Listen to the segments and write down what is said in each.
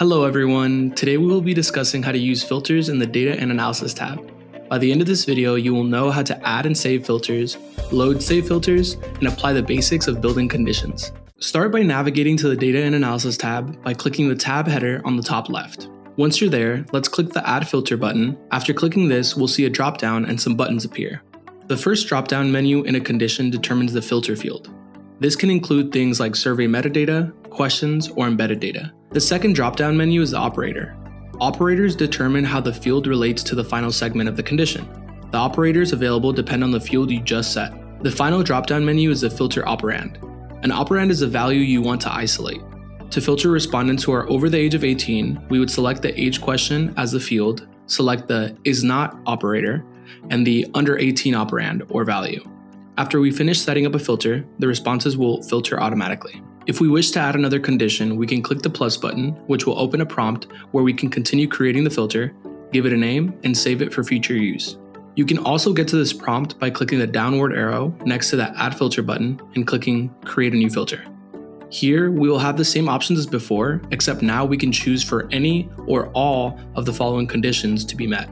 Hello everyone, today we will be discussing how to use filters in the Data and Analysis tab. By the end of this video, you will know how to add and save filters, load save filters, and apply the basics of building conditions. Start by navigating to the Data and Analysis tab by clicking the tab header on the top left. Once you're there, let's click the Add Filter button. After clicking this, we'll see a drop-down and some buttons appear. The first drop-down menu in a condition determines the filter field. This can include things like survey metadata, questions, or embedded data. The second drop-down menu is the operator. Operators determine how the field relates to the final segment of the condition. The operators available depend on the field you just set. The final drop-down menu is the filter operand. An operand is a value you want to isolate. To filter respondents who are over the age of 18, we would select the age question as the field, select the is not operator, and the under 18 operand or value. After we finish setting up a filter, the responses will filter automatically. If we wish to add another condition, we can click the plus button, which will open a prompt where we can continue creating the filter, give it a name, and save it for future use. You can also get to this prompt by clicking the downward arrow next to that Add Filter button and clicking Create a New Filter. Here, we will have the same options as before, except now we can choose for any or all of the following conditions to be met,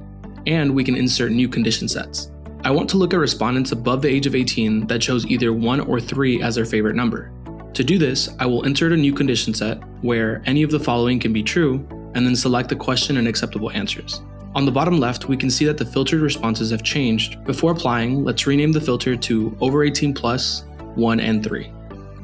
and we can insert new condition sets. I want to look at respondents above the age of 18 that chose either 1 or 3 as their favorite number. To do this, I will insert a new condition set where any of the following can be true, and then select the question and acceptable answers. On the bottom left, we can see that the filtered responses have changed. Before applying, let's rename the filter to over 18 plus, 1, and 3.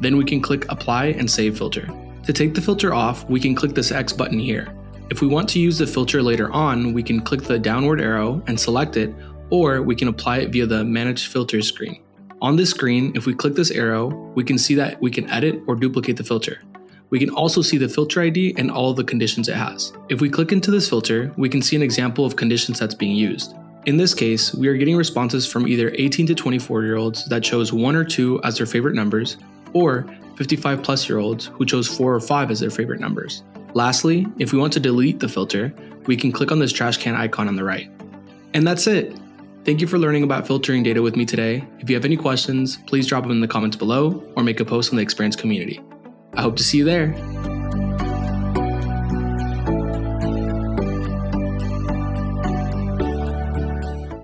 Then we can click Apply and Save Filter. To take the filter off, we can click this X button here. If we want to use the filter later on, we can click the downward arrow and select it, or we can apply it via the Manage Filters screen. On this screen, if we click this arrow, we can see that we can edit or duplicate the filter. We can also see the filter ID and all of the conditions it has. If we click into this filter, we can see an example of condition sets being used. In this case, we are getting responses from either 18 to 24-year-olds that chose 1 or 2 as their favorite numbers, or 55-plus-year-olds who chose 4 or 5 as their favorite numbers. Lastly, if we want to delete the filter, we can click on this trash can icon on the right. And that's it! Thank you for learning about filtering data with me today. If you have any questions, please drop them in the comments below or make a post on the Experience community. I hope to see you there.